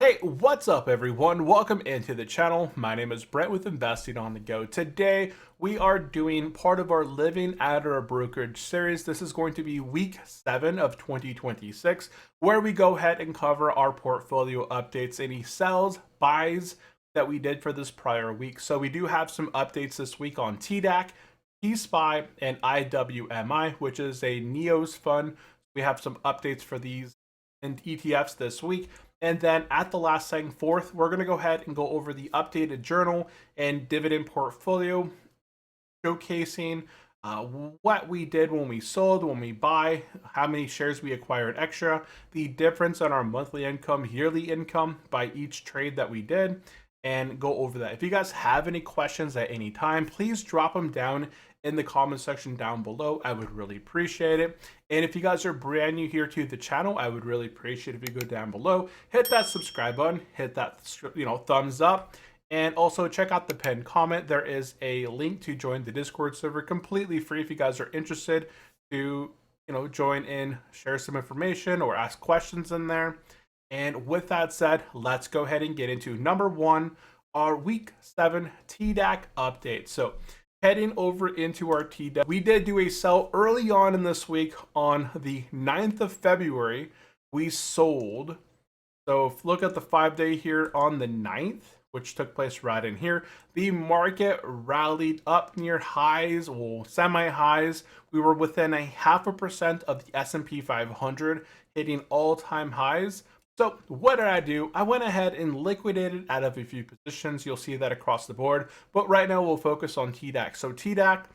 Hey, what's up everyone? Welcome into the channel. My name is Brent with Investing on the Go. Today, we are doing part of our Living at a Brokerage series. This is going to be week 7 of 2026, where we go ahead and cover our portfolio updates, any sells, buys that we did for this prior week. So we do have some updates this week on TDAQ, TSPY, and IWMI, which is a NEOS fund. We have some updates for these and ETFs this week. And then at the last second, fourth, we're going to go ahead and go over the updated journal and dividend portfolio, showcasing what we did when we sold, when we buy, how many shares we acquired extra, the difference on our monthly income, yearly income by each trade that we did, and go over that. If you guys have any questions at any time, please drop them down in the comment section down below. I would really appreciate it. And if you guys are brand new here to the channel, I would really appreciate if you go down below, hit that subscribe button, hit that thumbs up, and also check out the pinned comment. There is a link to join the Discord server completely free if you guys are interested to join in, share some information or ask questions in there. And with that said, let's go ahead and get into number one, our week 7 TDAQ update. So heading over into our TDAQ, we did do a sell early on in this week on the 9th of February. We sold. So if look at the 5-day here on the 9th, which took place right in here. The market rallied up near highs, well, semi-highs. We were within 0.5% of the S&P 500, hitting all-time highs. So what did I do? I went ahead and liquidated out of a few positions. You'll see that across the board. But right now we'll focus on TDAQ. So TDAQ,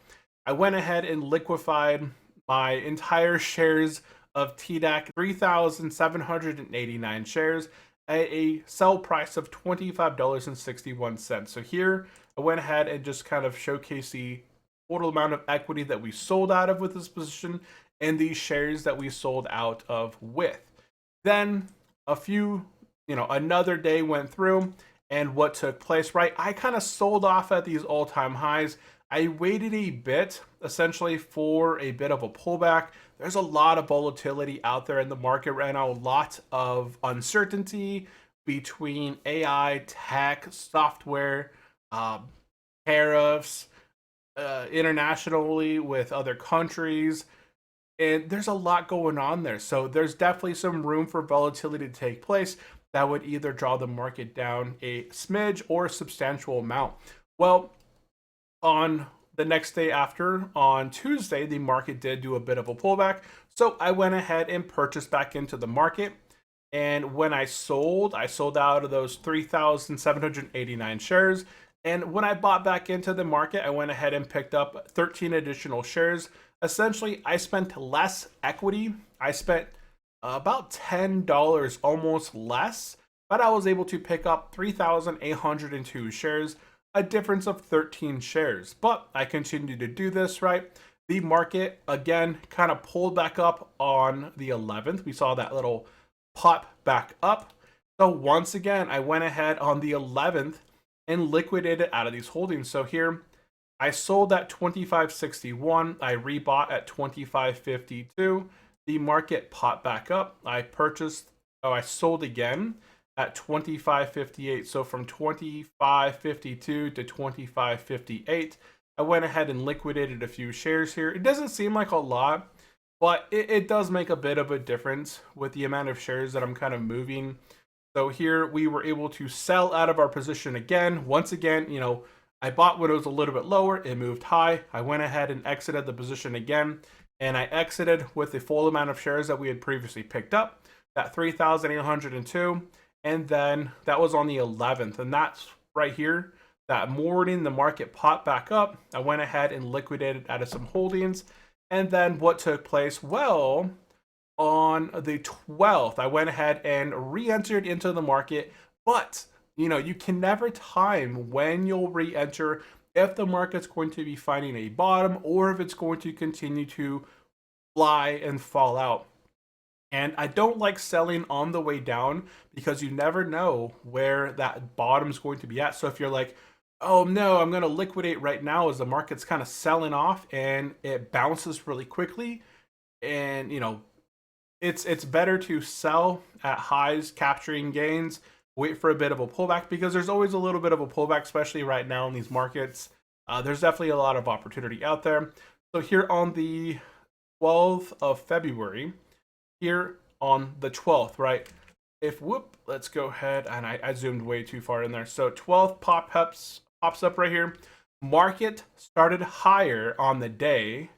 I went ahead and liquefied my entire shares of TDAQ, 3,789 shares at a sell price of $25.61. So here I went ahead and just kind of showcased the total amount of equity that we sold out of with this position and the shares that we sold out of with. Then another day went through, and what took place, right? I kind of sold off at these all-time highs. I waited a bit, essentially, for a bit of a pullback. There's a lot of volatility out there in the market right now, a lot of uncertainty between AI, tech, software, tariffs, internationally with other countries. And there's a lot going on there. So there's definitely some room for volatility to take place that would either draw the market down a smidge or a substantial amount. Well, on the next day after, on Tuesday, the market did do a bit of a pullback. So I went ahead and purchased back into the market. And when I sold out of those 3,789 shares. And when I bought back into the market, I went ahead and picked up 13 additional shares. Essentially, I spent less equity. I spent about $10 almost less, but I was able to pick up 3,802 shares, a difference of 13 shares. But I continued to do this, right? The market, again, kind of pulled back up on the 11th. We saw that little pop back up. So once again, I went ahead on the 11th and liquidated out of these holdings. So here, I sold at 25.61. I rebought at 25.52. The market popped back up. I sold again at 25.58. So from 25.52 to 25.58, I went ahead and liquidated a few shares here. It doesn't seem like a lot, but it does make a bit of a difference with the amount of shares that I'm kind of moving. So here we were able to sell out of our position again. Once again, I bought when it was a little bit lower, it moved high. I went ahead and exited the position again, and I exited with the full amount of shares that we had previously picked up, that 3,802, and then that was on the 11th, and that's right here. That morning, the market popped back up. I went ahead and liquidated out of some holdings, and then what took place? Well, on the 12th, I went ahead and re-entered into the market, but you can never time when you'll re-enter, if the market's going to be finding a bottom or if it's going to continue to fly and fall out. And I don't like selling on the way down because you never know where that bottom's going to be at. So if you're like, oh no, I'm going to liquidate right now as the market's kind of selling off and it bounces really quickly, and it's better to sell at highs, capturing gains, wait for a bit of a pullback, because there's always a little bit of a pullback, especially right now in these markets. There's definitely a lot of opportunity out there. So here on the 12th of February, here on the 12th, right? Let's go ahead, and I zoomed way too far in there. So 12th pops up right here. Market started higher on the day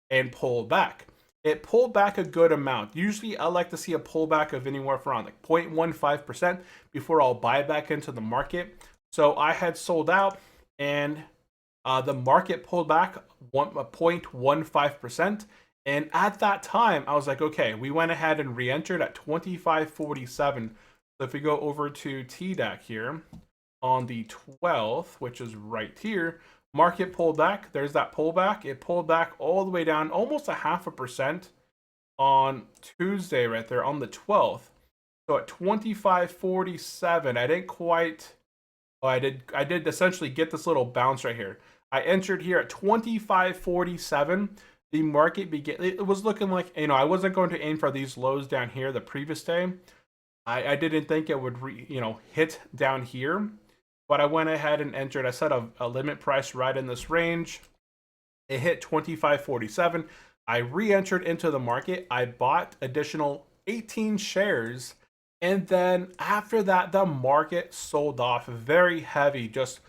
and pulled back. It pulled back a good amount. Usually I like to see a pullback of anywhere from around like 0.15% before I'll buy back into the market. So I had sold out, and the market pulled back 0.15%. And at that time, I was like, okay, we went ahead and re-entered at 25.47. So if we go over to TDAQ here on the 12th, which is right here, market pulled back. There's that pullback. It pulled back all the way down, almost a 0.5% on Tuesday right there on the 12th. So at 25.47, I didn't quite. Oh, I did essentially get this little bounce right here. I entered here at 25.47. The market began. It was looking like, I wasn't going to aim for these lows down here the previous day. I didn't think it would hit down here, but I went ahead and entered. I set a limit price right in this range. It hit 25.47. I re-entered into the market. I bought additional 18 shares, and then after that, the market sold off very heavy, just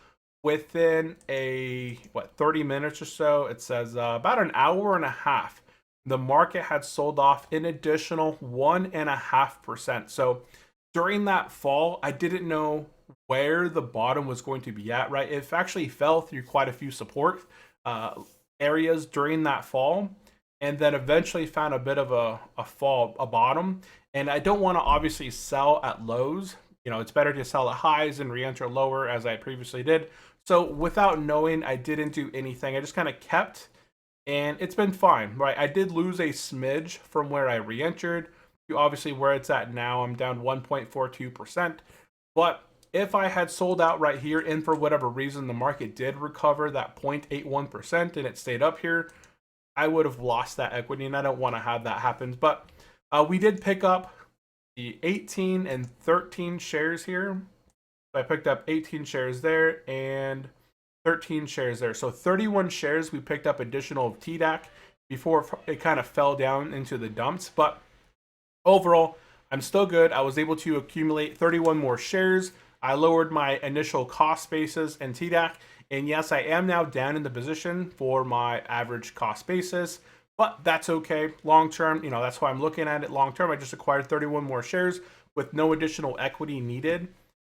within 30 minutes or so. It says about an hour and a half, the market had sold off an additional 1.5%. So during that fall, I didn't know where the bottom was going to be at, right? It actually fell through quite a few support areas during that fall, and then eventually found a bit of a bottom. And I don't want to obviously sell at lows. It's better to sell at highs and re-enter lower, as I previously did. So without knowing, I didn't do anything. I just kind of kept, and it's been fine, right? I did lose a smidge from where I re-entered to obviously where it's at now. I'm down 1.42%. But if I had sold out right here, and for whatever reason the market did recover that 0.81% and it stayed up here, I would have lost that equity, and I don't want to have that happen. But we did pick up the 18 and 13 shares here. So I picked up 18 shares there and 13 shares there. So 31 shares we picked up additional of TDAQ before it kind of fell down into the dumps. But overall, I'm still good. I was able to accumulate 31 more shares. I lowered my initial cost basis in TDAQ. And yes, I am now down in the position for my average cost basis, but that's okay. Long term, that's why I'm looking at it long term. I just acquired 31 more shares with no additional equity needed.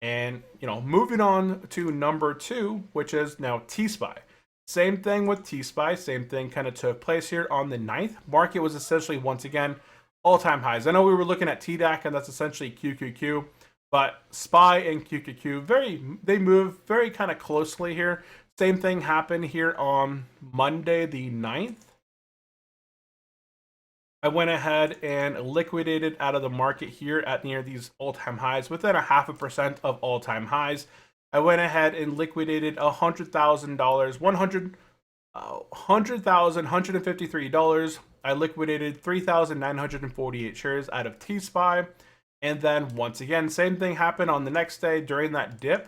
And, moving on to number 2, which is now TSPY. Same thing with TSPY. Same thing kind of took place here on the 9th. Market was essentially, once again, all-time highs. I know we were looking at TDAQ, and that's essentially QQQ. But SPY and QQQ, they move very kind of closely here. Same thing happened here on Monday the 9th. I went ahead and liquidated out of the market here at near these all-time highs, within a 0.5% of all-time highs. I went ahead and liquidated $100,000, $153. I liquidated 3,948 shares out of TSPY. And then once again, same thing happened on the next day during that dip.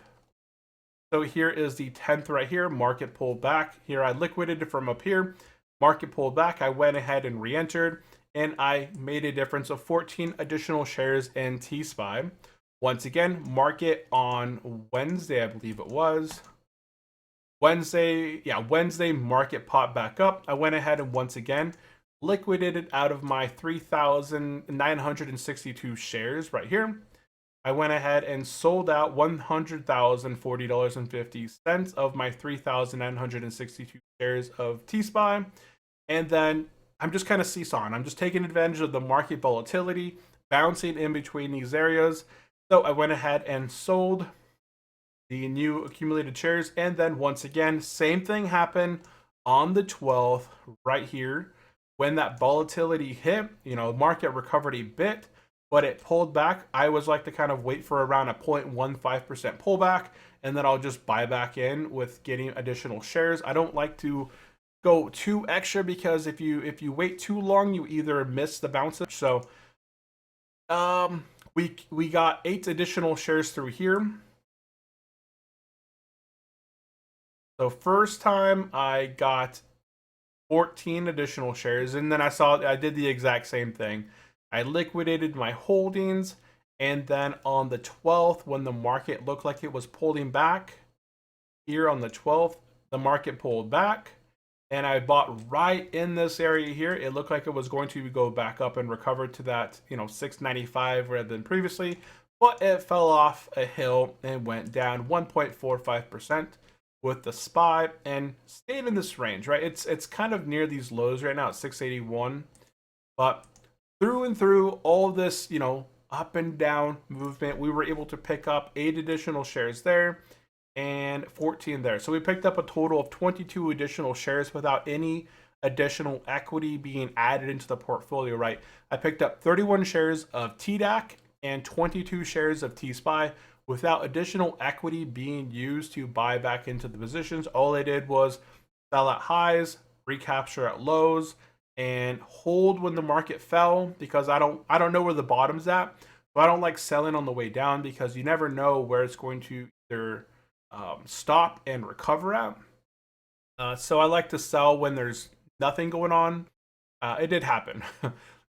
So here is the 10th right here. Market pulled back. Here I liquidated from up here. Market pulled back. I went ahead and re-entered, and I made a difference of 14 additional shares in TSPY. Once again, market on Wednesday, I believe it was. Wednesday, market popped back up. I went ahead and once again liquidated out of my 3,962 shares right here. I went ahead and sold out $100,040.50 of my 3,962 shares of TSPY. And then I'm just kind of seesawing. I'm just taking advantage of the market volatility, bouncing in between these areas. So I went ahead and sold the new accumulated shares. And then once again, same thing happened on the 12th right here. When that volatility hit, market recovered a bit, but it pulled back. I always like to kind of wait for around a 0.15% pullback, and then I'll just buy back in with getting additional shares. I don't like to go too extra, because if you wait too long, you either miss the bounces. So we got 8 additional shares through here. So first time I got 14 additional shares, and then I did the exact same thing. I liquidated my holdings, and then on the 12th, when the market looked like it was pulling back, here on the 12th, the market pulled back, and I bought right in this area here. It looked like it was going to go back up and recover to that, 695 rather than previously, but it fell off a hill and went down 1.45% with the SPY and stayed in this range, right? It's kind of near these lows right now at 681, but through and through all this, up and down movement, we were able to pick up 8 additional shares there and 14 there. So we picked up a total of 22 additional shares without any additional equity being added into the portfolio, right? I picked up 31 shares of TDAQ and 22 shares of TSPY without additional equity being used to buy back into the positions. All I did was sell at highs, recapture at lows, and hold when the market fell, because I don't know where the bottom's at. So I don't like selling on the way down, because you never know where it's going to either stop and recover at. So I like to sell when there's nothing going on. It did happen.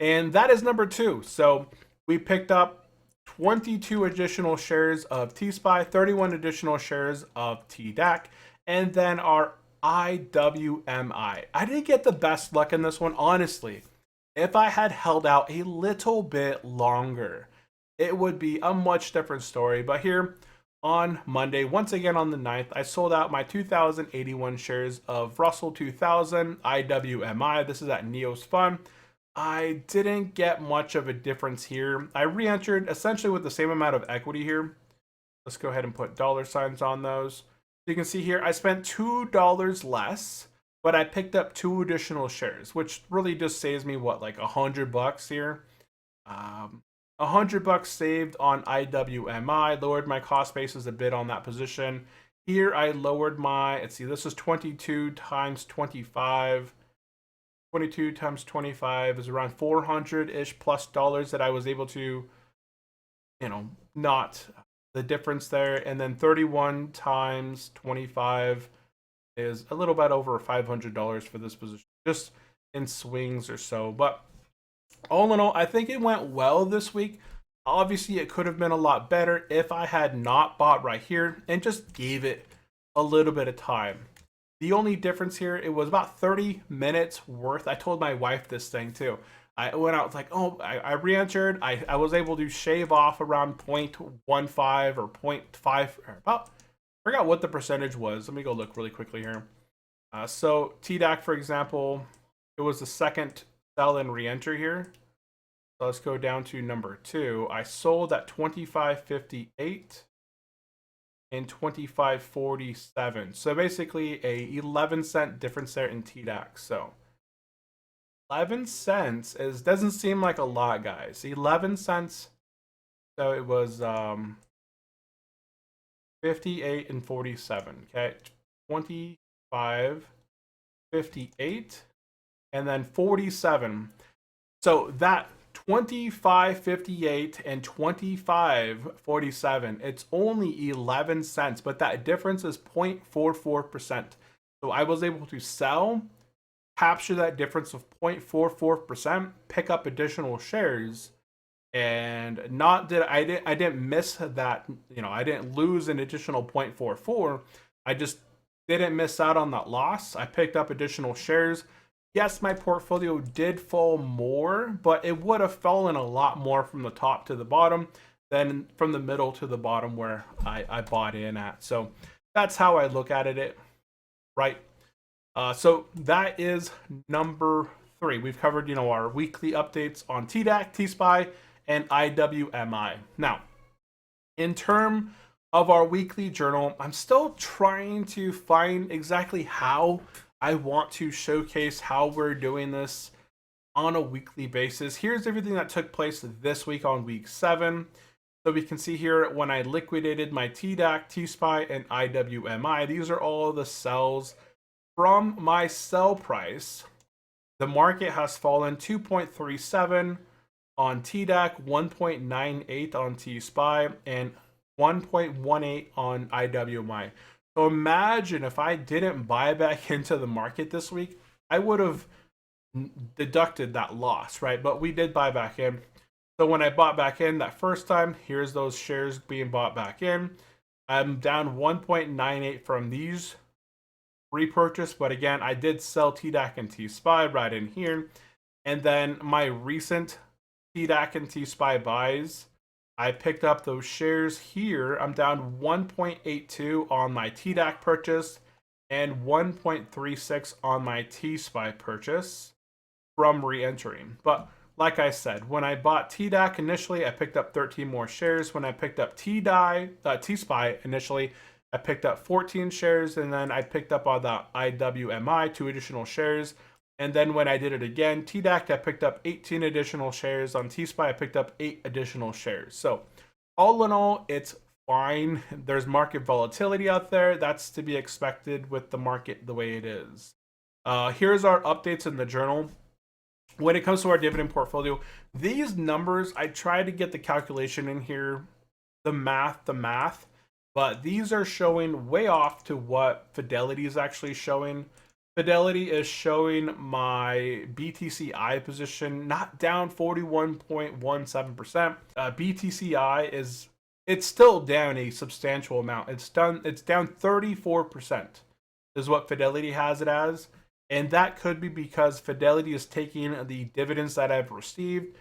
And that is number 2. So we picked up 22 additional shares of TSPY, 31 additional shares of TDAQ, and then our IWMI. I didn't get the best luck in this one, honestly. If I had held out a little bit longer, it would be a much different story. But here on Monday, once again on the 9th, I sold out my 2,081 shares of Russell 2000 IWMI. This is at Neos Fund. I didn't get much of a difference here. I re-entered essentially with the same amount of equity here. Let's go ahead and put dollar signs on those. You can see here I spent $2 less, but I picked up 2 additional shares, which really just saves me what, like $100 here. $100 saved on IWMI. Lowered my cost basis a bit on that position. Here I lowered my, let's see, this is 22 times 25. 22 times 25 is around 400-ish plus dollars that I was able to, not the difference there. And then 31 times 25 is a little bit over $500 for this position, just in swings or so. But all in all, I think it went well this week. Obviously, it could have been a lot better if I had not bought right here and just gave it a little bit of time. The only difference here, it was about 30 minutes worth. I told my wife this thing too. I went out, like, I re-entered. I was able to shave off around 0.15 or 0.5, or about, I forgot what the percentage was. Let me go look really quickly here. So TDAQ, for example, it was the second sell and re-enter here. So let's go down to number 2. I sold at 25.58. and 25.47. So basically a 11-cent difference there in TDAQ. So 11 cents doesn't seem like a lot, guys. 11 cents. So it was 58 and 47. Okay, 25.58 and then 47. So that 25.58 and 25.47, it's only 11 cents, but that difference is 0.44%. So I was able to sell, capture that difference of 0.44%, pick up additional shares, and I didn't miss that, I didn't lose an additional 0.44. I just didn't miss out on that loss. I picked up additional shares. Yes, my portfolio did fall more, but it would have fallen a lot more from the top to the bottom than from the middle to the bottom where I bought in at. So that's how I look at it, right? So that is number 3. We've covered, our weekly updates on TDAQ, TSPY, and IWMI. Now, in terms of our weekly journal, I'm still trying to find exactly how I want to showcase how we're doing this on a weekly basis. Here's everything that took place this week on week 7. So we can see here when I liquidated my TDAQ, TSPY, and IWMI, these are all the sells from my sell price. The market has fallen 2.37 on TDAQ, 1.98 on TSPY, and 1.18 on IWMI. So imagine if I didn't buy back into the market this week, I would have deducted that loss, right? But we did buy back in. So when I bought back in that first time, here's those shares being bought back in. I'm down 1.98 from these repurchase, but again, I did sell TDAQ and TSPY right in here. And then my recent TDAQ and TSPY buys, I picked up those shares here. I'm down 1.82 on my TDAQ purchase and 1.36 on my TSPY purchase from re-entering. But like I said, when I bought TDAQ initially, I picked up 13 more shares. When I picked up TSPY initially, I picked up 14 shares, and then I picked up on the IWMI 2 additional shares. And then when I did it again, TDAQ, I picked up 18 additional shares. On TSPY, I picked up 8 additional shares. So all in all, it's fine. There's market volatility out there. That's to be expected with the market the way it is. Here's our updates in the journal. When it comes to our dividend portfolio, these numbers, I tried to get the calculation in here, the math, but these are showing way off to what Fidelity is actually showing. Fidelity is showing my BTCI position not down 41.17%. BTCI it's still down a substantial amount. It's down 34% is what Fidelity has it as. And that could be because Fidelity is taking the dividends that I've received.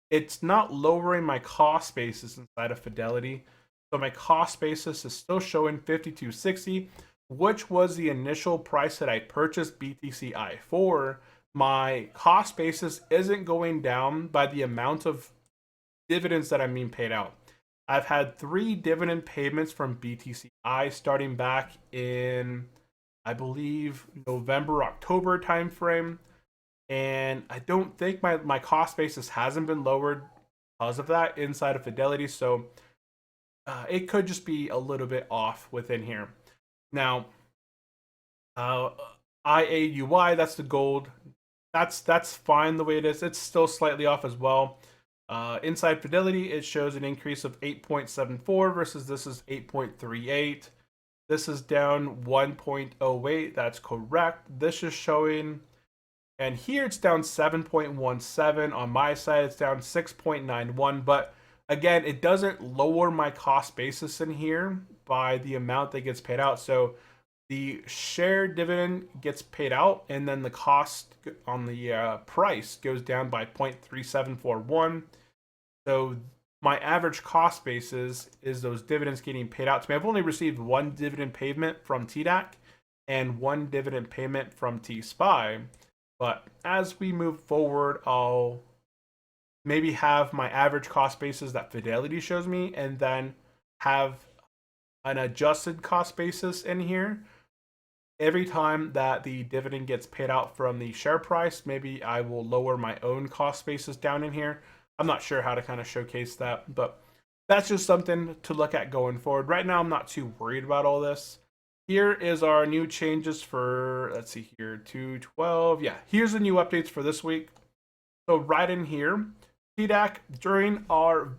It's not lowering my cost basis inside of Fidelity. So my cost basis is still showing 52.60, which was the initial price that I purchased BTCI for. My cost basis isn't going down by the amount of dividends that I'm being paid out. I've had 3 dividend payments from BTCI starting back in, I believe, November, October timeframe. And I don't think my cost basis hasn't been lowered because of that inside of Fidelity. So it could just be a little bit off within here. Now, IAUI, that's the gold. That's fine the way it is. It's still slightly off as well. Inside Fidelity, it shows an increase of 8.74 versus this is 8.38. This is down 1.08. That's correct. This is showing, and here it's down 7.17. On my side, it's down 6.91. But again, it doesn't lower my cost basis in here by the amount that gets paid out. So the share dividend gets paid out, and then the cost on the price goes down by 0.3741. So my average cost basis is those dividends getting paid out to me. I've only received 1 dividend payment from TDAQ and 1 dividend payment from TSPY. But as we move forward, I'll maybe have my average cost basis that Fidelity shows me, and then have an adjusted cost basis in here. Every time that the dividend gets paid out from the share price, maybe I will lower my own cost basis down in here. I'm not sure how to kind of showcase that, but that's just something to look at going forward. Right now, I'm not too worried about all this. Here is our new changes for, let's see here, 212. Yeah, here's the new updates for this week. So right in here, TDAQ, during our,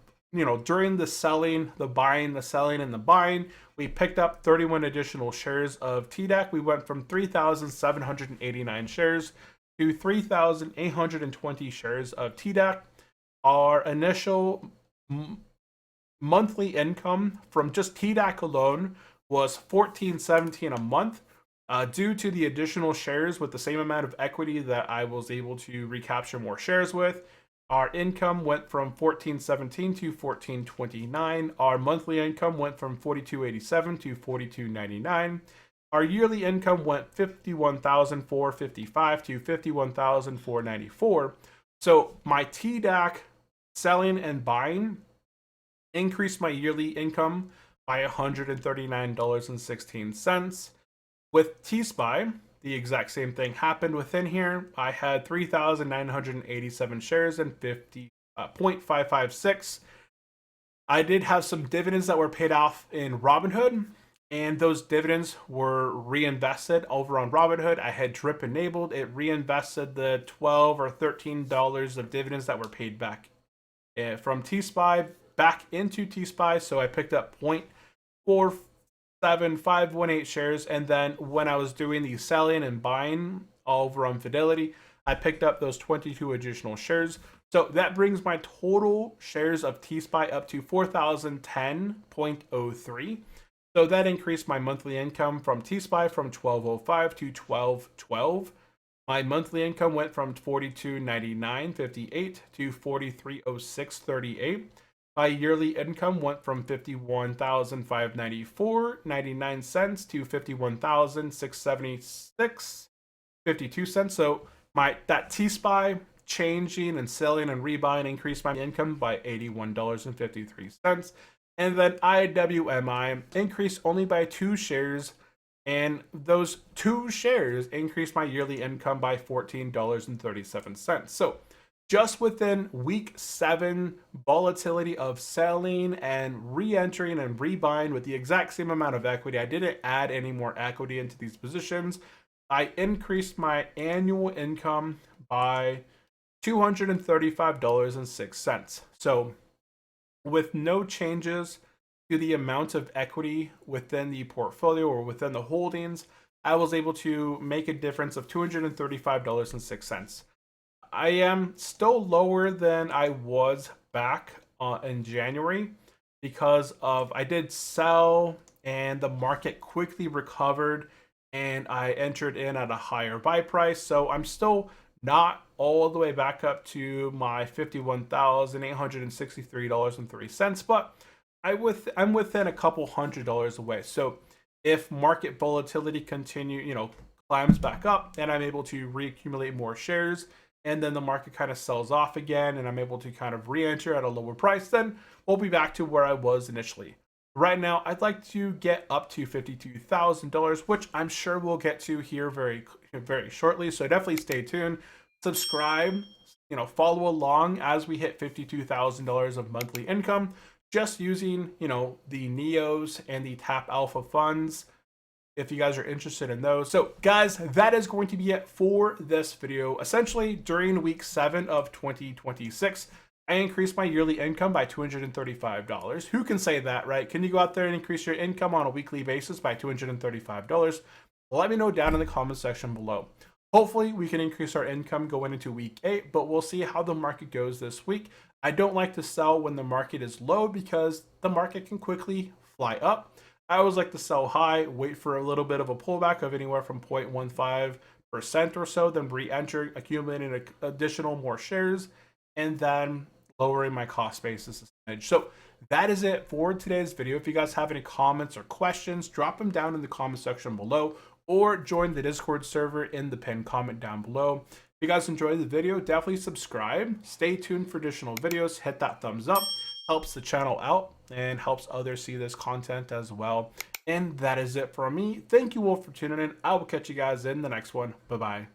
during the selling, the buying, the selling, and the buying, we picked up 31 additional shares of TDAQ. We went from 3,789 shares to 3,820 shares of TDAQ. Our initial monthly income from just TDAQ alone was $14.17 a month. Due to the additional shares with the same amount of equity that I was able to recapture more shares with, our income went from $14.17 to $14.29. Our monthly income went from $42.87 to $42.99. Our yearly income went $51,455 to $51,494. So my TDAQ selling and buying increased my yearly income by $139.16. With TSPY, the exact same thing happened within here. I had 3,987 shares and 50.556. I did have some dividends that were paid off in Robinhood, and those dividends were reinvested over on Robinhood. I had drip enabled. It reinvested the $12 or $13 of dividends that were paid back from TSPY back into TSPY. So I picked up 0.47518 shares. And then when I was doing the selling and buying over on Fidelity, I picked up those 22 additional shares. So that brings my total shares of TSPY up to 4,010.03. So that increased my monthly income from TSPY from 1205 to 1212. My monthly income went from 42.99.58 to 43.06.38. My yearly income went from 51,594.99 to 51,676.52. So that TSPY changing and selling and rebuying increased my income by $81.53. And then IWMI increased only by 2 shares, and those 2 shares increased my yearly income by $14.37. So just within week 7 volatility of selling and re-entering and rebuying with the exact same amount of equity, I didn't add any more equity into these positions. I increased my annual income by $235.06. So with no changes to the amount of equity within the portfolio or within the holdings, I was able to make a difference of $235.06. I am still lower than I was back in January because of I did sell and the market quickly recovered and I entered in at a higher buy price. So I'm still not all the way back up to my $51,863.03, but I'm within a couple $100 away. So if market volatility climbs back up and I'm able to reaccumulate more shares, and then the market kind of sells off again and I'm able to kind of re-enter at a lower price, then we'll be back to where I was initially. Right now, I'd like to get up to $52,000, which I'm sure we'll get to here very, very shortly. So definitely stay tuned, subscribe, follow along as we hit $52,000 of monthly income, just using, the NEOs and the TAP Alpha funds, if you guys are interested in those. So guys, that is going to be it for this video. Essentially, during week 7 of 2026, I increased my yearly income by $235. Who can say that, right? Can you go out there and increase your income on a weekly basis by $235? Let me know down in the comment section below. Hopefully, we can increase our income going into week 8, but we'll see how the market goes this week. I don't like to sell when the market is low because the market can quickly fly up. I always like to sell high, wait for a little bit of a pullback of anywhere from 0.15% or so, then re-enter, accumulating additional more shares, and then lowering my cost basis percentage. So that is it for today's video. If you guys have any comments or questions, drop them down in the comment section below, or join the Discord server in the pinned comment down below. If you guys enjoyed the video, definitely subscribe. Stay tuned for additional videos. Hit that thumbs up. Helps the channel out and helps others see this content as well. And that is it for me. Thank you all for tuning in. I will catch you guys in the next one. Bye-bye.